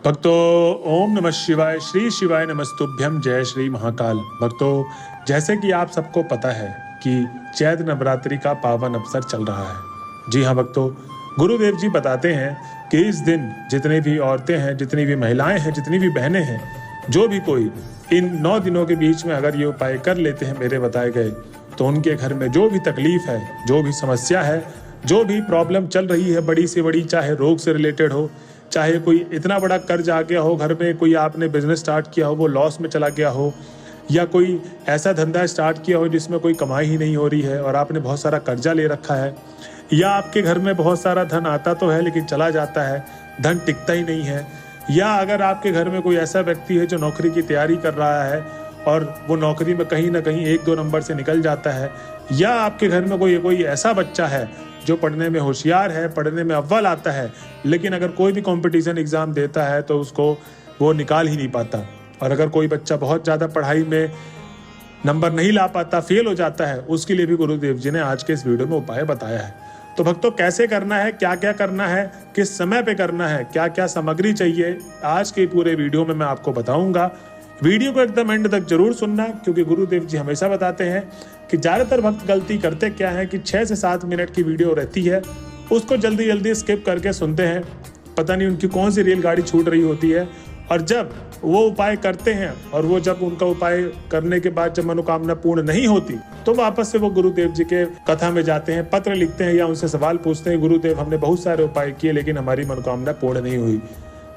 भक्तों, ओम नमः शिवाय, श्री शिवाय नमस्तुभ्यम, जय श्री महाकाल। भक्तों, जैसे कि आप सबको पता है कि चैत्र नवरात्रि का पावन अवसर चल रहा है। जी हाँ भक्तों, गुरुदेव जी बताते हैं कि इस दिन जितनी भी औरतें हैं, जितनी भी महिलाएं हैं, जितनी भी बहनें हैं, जो भी कोई इन 9 दिनों के बीच में अगर ये उपाय कर लेते हैं मेरे बताए गए, तो उनके घर में जो भी तकलीफ है, जो भी समस्या है, जो भी प्रॉब्लम चल रही है, बड़ी से बड़ी, चाहे रोग से रिलेटेड हो, चाहे कोई इतना बड़ा कर्ज आ गया हो घर में, कोई आपने बिजनेस स्टार्ट किया हो वो लॉस में चला गया हो, या कोई ऐसा धंधा स्टार्ट किया हो जिसमें कोई कमाई ही नहीं हो रही है और आपने बहुत सारा कर्जा ले रखा है, या आपके घर में बहुत सारा धन आता तो है लेकिन चला जाता है, धन टिकता ही नहीं है, या अगर आपके घर में कोई ऐसा व्यक्ति है जो नौकरी की तैयारी कर रहा है और वो नौकरी में कहीं ना कहीं 1-2 नंबर से निकल जाता है, या आपके घर में कोई ऐसा बच्चा है जो पढ़ने में होशियार है, पढ़ने में अव्वल आता है, लेकिन अगर कोई भी कंपटीशन एग्जाम देता है तो उसको वो निकाल ही नहीं पाता, और अगर कोई बच्चा बहुत ज़्यादा पढ़ाई में नंबर नहीं ला पाता, फेल हो जाता है, उसके लिए भी गुरुदेव जी ने आज के इस वीडियो में उपाय बताया है। तो भक्तों, कैसे करना है, क्या क्या करना है, किस समय पे करना है, क्या क्या सामग्री चाहिए, आज के पूरे वीडियो में मैं आपको बताऊंगा। वीडियो को एकदम एंड तक जरूर सुनना, क्योंकि गुरुदेव जी हमेशा बताते हैं कि ज़्यादातर भक्त गलती करते क्या है कि 6 से 7 मिनट की वीडियो रहती है, उसको जल्दी जल्दी स्किप करके सुनते हैं, पता नहीं उनकी कौन सी रेलगाड़ी छूट रही होती है, और जब वो उपाय करते हैं और वो जब उनका उपाय करने के बाद जब मनोकामना पूर्ण नहीं होती तो वापस से वो गुरुदेव जी के कथा में जाते हैं, पत्र लिखते हैं या उनसे सवाल पूछते हैं, गुरुदेव हमने बहुत सारे उपाय किए लेकिन हमारी मनोकामना पूर्ण नहीं हुई।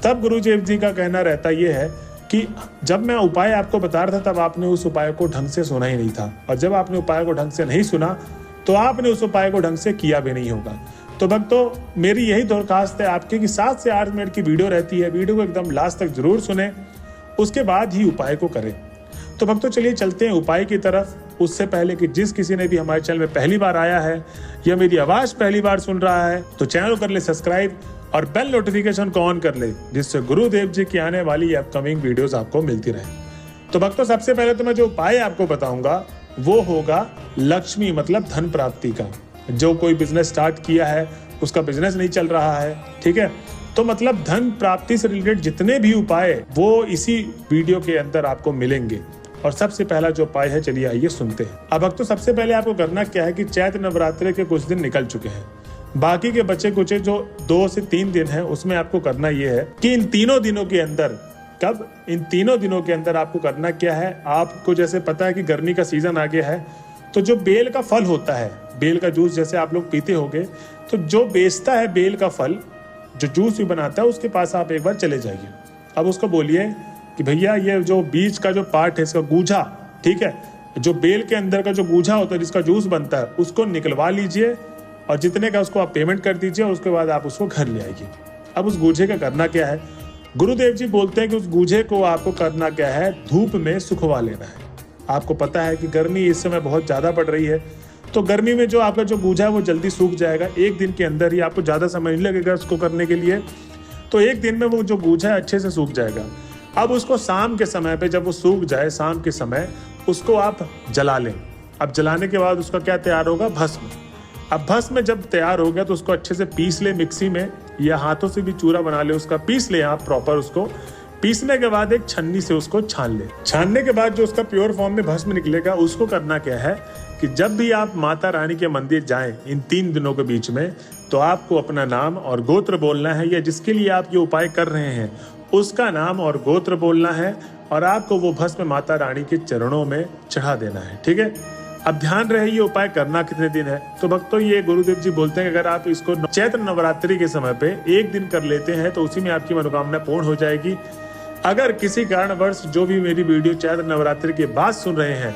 तब गुरुदेव जी का कहना रहता ये है कि जब मैं उपाय आपको बता रहा था तब आपने उस उपाय को ढंग से सुना ही नहीं था, और जब आपने उपाय को ढंग से नहीं सुना तो आपने उस उपाय को ढंग से किया भी नहीं होगा। तो भक्तों, मेरी यही दरखास्त है आपके कि 7 से 8 मिनट की वीडियो रहती है, वीडियो को एकदम लास्ट तक जरूर सुने, उसके बाद ही उपाय को करें। तो भक्तों, चलिए चलते हैं उपाय की तरफ। उससे पहले कि जिस किसी ने भी हमारे चैनल में पहली बार आया है या मेरी आवाज पहली बार सुन रहा है तो चैनल को कर ले सब्सक्राइब और बेल नोटिफिकेशन को ऑन कर ले, जिससे गुरुदेव जी की आने वाली अपकमिंग वीडियोस आपको मिलती रहे। तो भक्तों, सबसे पहले तो मैं जो उपाय आपको बताऊंगा वो होगा लक्ष्मी मतलब धन प्राप्ति का। जो कोई बिजनेस स्टार्ट किया है, उसका बिजनेस नहीं चल रहा है, ठीक है, तो मतलब धन प्राप्ति से रिलेटेड जितने भी उपाय वो इसी वीडियो के अंदर आपको मिलेंगे। और सबसे पहला जो उपाय है, चलिए आइए सुनते हैं। अब भक्तों, सबसे पहले आपको करना क्या है कि चैत्र नवरात्रि के कुछ दिन निकल चुके हैं, बाकी के बचे कुछ जो 2 से 3 दिन है, उसमें आपको करना यह है कि इन तीनों दिनों के अंदर, कब, इन तीनों दिनों के अंदर आपको करना क्या है, आपको जैसे पता है कि गर्मी का सीजन आ गया है, तो जो बेल का फल होता है, बेल का जूस जैसे आप लोग पीते होंगे, तो जो बेचता है बेल का फल, जो जूस भी बनाता है, उसके पास आप एक बार चले जाइए। अब उसको बोलिए कि भैया ये जो बीज का जो पार्ट है, इसका गूंजा, ठीक है, जो बेल के अंदर का जो गूंजा होता है जिसका जूस बनता है, उसको निकलवा लीजिए और जितने का उसको आप पेमेंट कर दीजिए, और उसके बाद आप उसको घर ले आइए। अब उस गूंजे का करना क्या है, गुरुदेव जी बोलते हैं कि उस गूंजे को आपको करना क्या है, धूप में सुखवा लेना है। आपको पता है कि गर्मी इस समय बहुत ज़्यादा पड़ रही है, तो गर्मी में जो आपका जो गूंजा है वो जल्दी सूख जाएगा, एक दिन के अंदर ही, आपको ज़्यादा समय नहीं लगेगा उसको करने के लिए, तो एक दिन में वो जो गूंजा है अच्छे से सूख जाएगा। अब उसको शाम के समय पे जब वो सूख जाए, शाम के समय उसको आप जला लें। अब जलाने के बाद उसका क्या तैयार होगा, भस्म। अब भस्म जब तैयार हो गया तो उसको अच्छे से पीस ले मिक्सी में, या हाथों से भी चूरा बना ले उसका, पीस ले आप प्रॉपर। उसको पीसने के बाद एक छन्नी से उसको छान ले। छानने के बाद जो उसका प्योर फॉर्म में भस्म निकलेगा, उसको करना क्या है कि जब भी आप माता रानी के मंदिर जाएं इन 3 दिनों के बीच में, तो आपको अपना नाम और गोत्र बोलना है, या जिसके लिए आप ये उपाय कर रहे हैं उसका नाम और गोत्र बोलना है, और आपको वो भस्म माता रानी के चरणों में चढ़ा देना है, ठीक है। अब ध्यान रहे ये उपाय करना कितने दिन है। तो भक्तों, ये गुरुदेव जी बोलते हैं कि अगर आप इसको चैत्र नवरात्रि के समय पे 1 दिन कर लेते हैं तो उसी में आपकी मनोकामना पूर्ण हो जाएगी। अगर किसी कारणवश जो भी मेरी वीडियो चैत्र नवरात्रि के बाद सुन रहे हैं,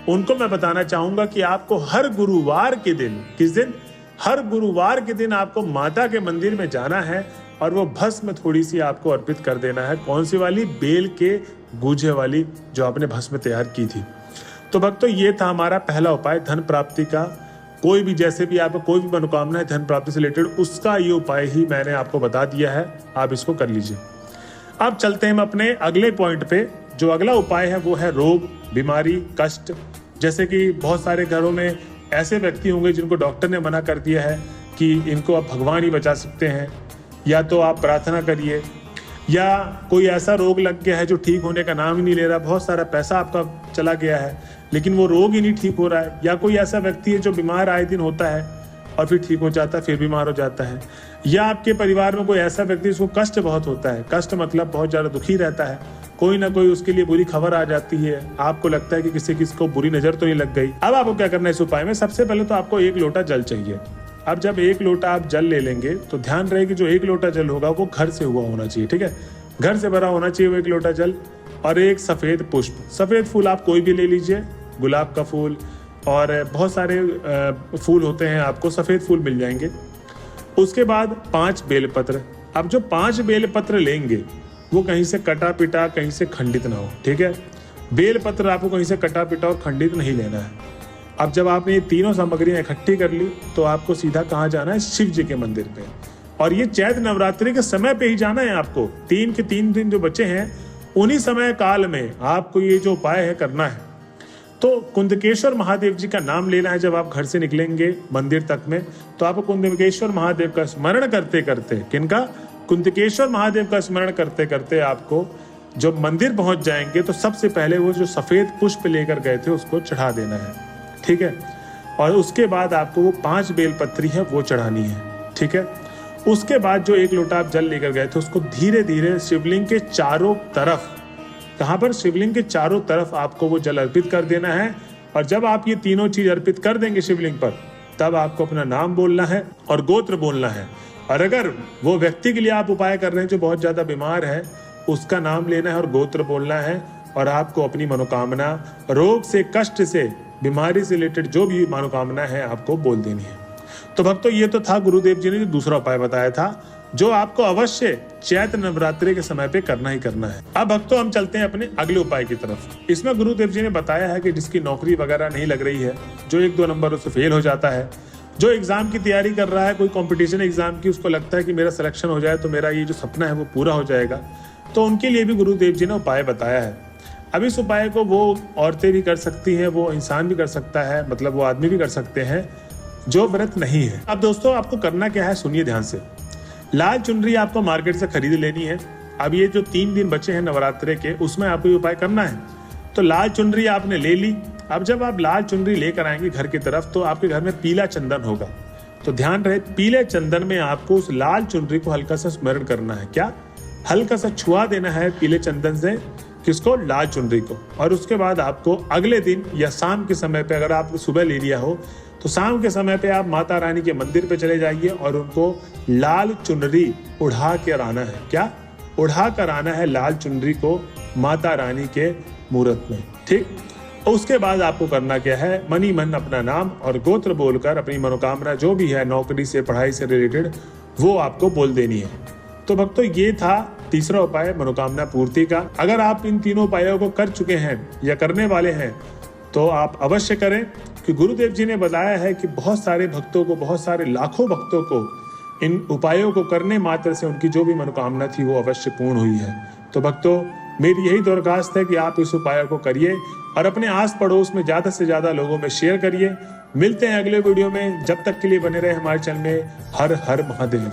उनको मैं बताना चाहूंगा कि आपको हर गुरुवार के दिन, किस दिन, हर गुरुवार के दिन आपको माता के मंदिर में जाना है और वो भस्म थोड़ी सी आपको अर्पित कर देना है। कौन सी वाली, बेल के गूंजे वाली जो आपने भस्म तैयार की थी। तो भक्तों, ये था हमारा पहला उपाय धन प्राप्ति का। कोई भी, जैसे भी आपको कोई भी मनोकामना है धन प्राप्ति से रिलेटेड, उसका ये उपाय ही मैंने आपको बता दिया है, आप इसको कर लीजिए। अब चलते हैं हम अपने अगले पॉइंट पे। जो अगला उपाय है वो है रोग, बीमारी, कष्ट। जैसे कि बहुत सारे घरों में ऐसे व्यक्ति होंगे जिनको डॉक्टर ने मना कर दिया है कि इनको आप भगवान ही बचा सकते हैं, या तो आप प्रार्थना करिए। या कोई ऐसा रोग लग गया है जो ठीक होने का नाम ही नहीं ले रहा, बहुत सारा पैसा आपका चला गया है लेकिन वो रोग ही नहीं ठीक हो रहा है, या कोई ऐसा व्यक्ति है जो बीमार आए दिन होता है और फिर ठीक हो जाता है, फिर बीमार हो जाता है, या आपके परिवार में कोई ऐसा व्यक्ति जिसको कष्ट बहुत होता है, कष्ट मतलब बहुत ज़्यादा दुखी रहता है, कोई ना कोई उसके लिए बुरी खबर आ जाती है, आपको लगता है कि किसी को बुरी नज़र तो नहीं लग गई। अब आपको क्या करना है इस उपाय में, सबसे पहले तो आपको 1 लोटा जल चाहिए। अब जब 1 लोटा आप जल ले लेंगे तो ध्यान रहे कि जो 1 लोटा जल होगा वो घर से हुआ होना चाहिए, ठीक है, घर से भरा होना चाहिए वो 1 लोटा जल। और एक सफ़ेद पुष्प, सफ़ेद फूल आप कोई भी ले लीजिए, गुलाब का फूल और बहुत सारे फूल होते हैं, आपको सफ़ेद फूल मिल जाएंगे। उसके बाद 5 बेलपत्र। अब जो 5 बेलपत्र लेंगे वो कहीं से कटा पिटा, कहीं से खंडित ना हो, ठीक है। बेलपत्र आपको कहीं से कटा पिटा और खंडित नहीं लेना है। अब जब आपने ये तीनों सामग्रियां इकट्ठी कर ली तो आपको सीधा कहाँ जाना है, शिव जी के मंदिर पे। और ये चैत्र नवरात्रि के समय पे ही जाना है आपको। 3 के 3 दिन जो बचे हैं उन्हीं समय काल में आपको ये जो उपाय है करना है। तो कुंदकेश्वर महादेव जी का नाम लेना है। जब आप घर से निकलेंगे मंदिर तक में तो आपको कुंदकेश्वर महादेव का स्मरण करते करते, किनका, कुंदकेश्वर महादेव का स्मरण करते करते आपको जब मंदिर पहुंच जाएंगे तो सबसे पहले वो जो सफेद पुष्प लेकर गए थे उसको चढ़ा देना है, ठीक है। और उसके बाद आपको वो 5 बेलपत्री है वो चढ़ानी है, ठीक है। उसके बाद जो 1 लोटा आप जल लेकर गए थे उसको धीरे धीरे शिवलिंग के चारों तरफ, कहाँ पर, शिवलिंग के चारों तरफ आपको वो जल अर्पित कर देना है। और जब आप ये तीनों चीज अर्पित कर देंगे शिवलिंग पर, तब आपको अपना नाम बोलना है और गोत्र बोलना है। और अगर वो व्यक्ति के लिए आप उपाय कर रहे हैं जो बहुत ज्यादा बीमार है, उसका नाम लेना है और गोत्र बोलना है। और आपको अपनी मनोकामना, रोग से, कष्ट से, बीमारी से रिलेटेड जो भी मनोकामना है आपको बोल देनी है। तो भक्तों ये तो था गुरुदेव जी ने जो दूसरा उपाय बताया था, जो आपको अवश्य चैत्र नवरात्रि के समय पे करना ही करना है। अब भक्तों हम चलते हैं अपने अगले उपाय की तरफ। इसमें गुरुदेव जी ने बताया है कि जिसकी नौकरी वगैरह नहीं लग रही है, जो 1-2 नंबरों से फेल हो जाता है, जो एग्जाम की तैयारी कर रहा है, कोई कंपटीशन एग्जाम की, उसको लगता है कि मेरा सिलेक्शन हो जाए तो मेरा ये जो सपना है वो पूरा हो जाएगा, तो उनके लिए भी गुरुदेव जी ने उपाय बताया है। अब इस उपाय को वो औरतें भी कर सकती हैं, वो इंसान भी कर सकता है, मतलब वो आदमी भी कर सकते हैं जो व्रत नहीं है। अब दोस्तों आपको करना क्या है, सुनिए ध्यान से। लाल चुनरी आपको मार्केट से खरीद लेनी है। अब ये जो 3 दिन बचे हैं नवरात्रे के, उसमें आपको ये उपाय करना है। तो लाल चुनरी आपने ले ली। अब जब आप लाल चुनरी लेकर आएंगे घर की तरफ तो आपके घर में पीला चंदन होगा। तो ध्यान रहे, पीले चंदन में आपको उस लाल चुनरी को हल्का सा स्मरण करना है। क्या, हल्का सा छुआ देना है पीले चंदन से, किसको, लाल चुनरी को। और उसके बाद आपको अगले दिन या शाम के समय पे, अगर आप सुबह ले लिया हो तो शाम के समय पे आप माता रानी के मंदिर पे चले जाइए और उनको लाल चुनरी उड़ा कर आना है। क्या, उड़ा कर आना है लाल चुनरी को माता रानी के मूर्त में, ठीक। उसके बाद आपको करना क्या है, मनी मन अपना नाम और गोत्र बोलकर अपनी मनोकामना जो भी है नौकरी से, पढ़ाई से रिलेटेड, वो आपको बोल देनी है। तो भक्तों ये था तीसरा उपाय मनोकामना पूर्ति का। अगर आप इन तीनों उपायों को कर चुके हैं या करने वाले हैं तो आप अवश्य करें, कि गुरुदेव जी ने बताया है कि बहुत सारे भक्तों को, बहुत सारे लाखों भक्तों को इन उपायों को करने मात्र से उनकी जो भी मनोकामना थी वो अवश्य पूर्ण हुई है। तो भक्तों मेरी यही दरखास्त है कि आप इस उपाय को करिए और अपने आस पड़ोस में ज्यादा से ज्यादा लोगों में शेयर करिए। मिलते हैं अगले वीडियो में, जब तक के लिए बने रहे हमारे चैनल में। हर हर महादेव।